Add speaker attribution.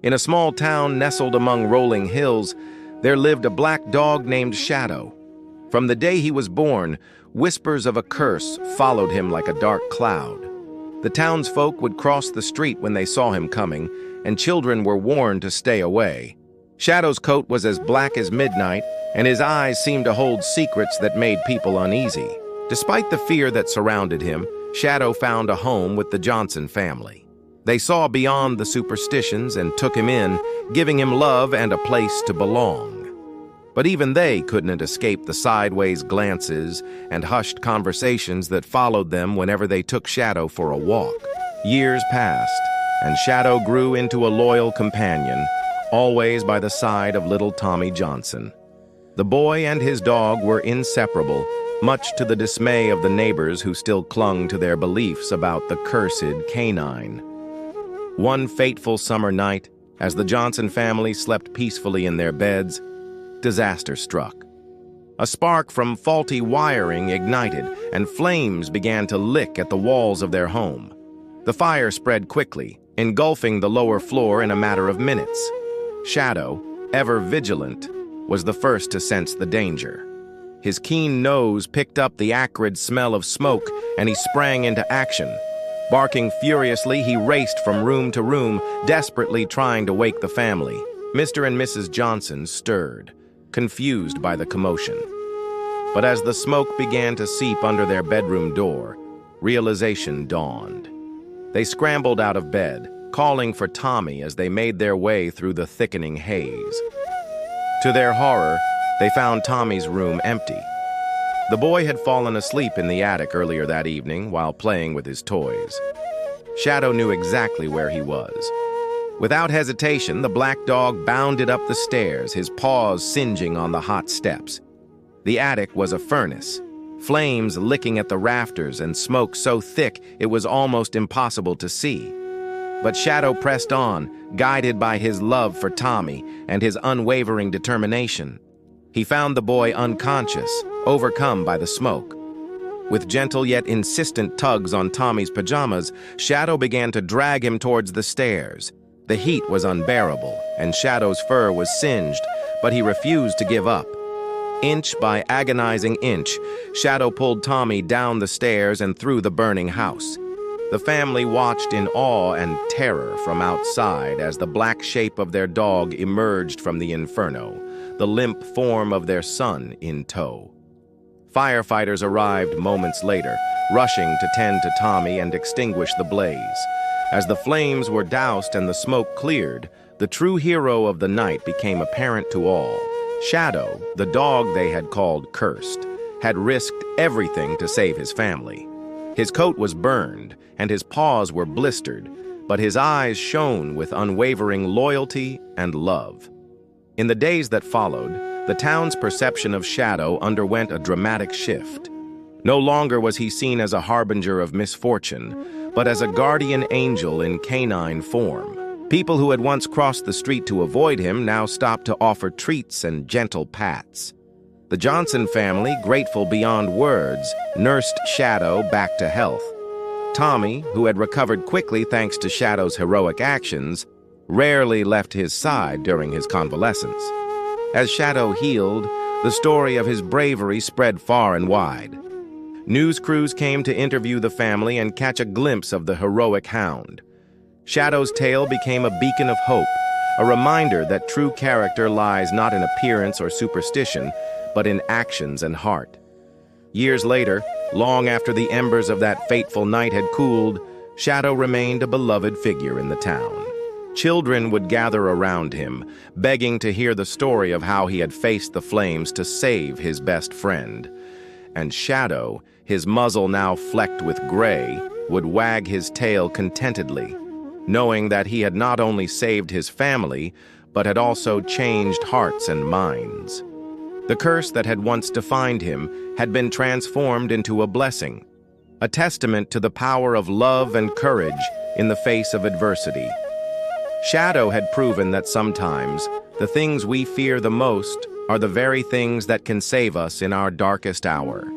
Speaker 1: In a small town nestled among rolling hills, there lived a black dog named Shadow. From the day he was born, whispers of a curse followed him like a dark cloud. The townsfolk would cross the street when they saw him coming, and children were warned to stay away. Shadow's coat was as black as midnight, and his eyes seemed to hold secrets that made people uneasy. Despite the fear that surrounded him, Shadow found a home with the Johnson family. They saw beyond the superstitions and took him in, giving him love and a place to belong. But even they couldn't escape the sideways glances and hushed conversations that followed them whenever they took Shadow for a walk. Years passed, and Shadow grew into a loyal companion, always by the side of little Tommy Johnson. The boy and his dog were inseparable, much to the dismay of the neighbors who still clung to their beliefs about the cursed canine. One fateful summer night, as the Johnson family slept peacefully in their beds, disaster struck. A spark from faulty wiring ignited, and flames began to lick at the walls of their home. The fire spread quickly, engulfing the lower floor in a matter of minutes. Shadow, ever vigilant, was the first to sense the danger. His keen nose picked up the acrid smell of smoke, and he sprang into action. Barking furiously, he raced from room to room, desperately trying to wake the family. Mr. and Mrs. Johnson stirred, confused by the commotion. But as the smoke began to seep under their bedroom door, realization dawned. They scrambled out of bed, calling for Tommy as they made their way through the thickening haze. To their horror, they found Tommy's room empty. The boy had fallen asleep in the attic earlier that evening while playing with his toys. Shadow knew exactly where he was. Without hesitation, the black dog bounded up the stairs, his paws singeing on the hot steps. The attic was a furnace, flames licking at the rafters and smoke so thick it was almost impossible to see. But Shadow pressed on, guided by his love for Tommy and his unwavering determination. He found the boy unconscious, overcome by the smoke. With gentle yet insistent tugs on Tommy's pajamas, Shadow began to drag him towards the stairs. The heat was unbearable, and Shadow's fur was singed, but he refused to give up. Inch by agonizing inch, Shadow pulled Tommy down the stairs and through the burning house. The family watched in awe and terror from outside as the black shape of their dog emerged from the inferno, the limp form of their son in tow. Firefighters arrived moments later, rushing to tend to Tommy and extinguish the blaze. As the flames were doused and the smoke cleared, the true hero of the night became apparent to all. Shadow, the dog they had called Cursed, had risked everything to save his family. His coat was burned, and his paws were blistered, but his eyes shone with unwavering loyalty and love. In the days that followed, the town's perception of Shadow underwent a dramatic shift. No longer was he seen as a harbinger of misfortune, but as a guardian angel in canine form. People who had once crossed the street to avoid him now stopped to offer treats and gentle pats. The Johnson family, grateful beyond words, nursed Shadow back to health. Tommy, who had recovered quickly thanks to Shadow's heroic actions, rarely left his side during his convalescence. As Shadow healed, the story of his bravery spread far and wide. News crews came to interview the family and catch a glimpse of the heroic hound. Shadow's tale became a beacon of hope, a reminder that true character lies not in appearance or superstition, but in actions and heart. Years later, long after the embers of that fateful night had cooled, Shadow remained a beloved figure in the town. Children would gather around him, begging to hear the story of how he had faced the flames to save his best friend. And Shadow, his muzzle now flecked with gray, would wag his tail contentedly, knowing that he had not only saved his family, but had also changed hearts and minds. The curse that had once defined him had been transformed into a blessing, a testament to the power of love and courage in the face of adversity. Shadow had proven that sometimes the things we fear the most are the very things that can save us in our darkest hour.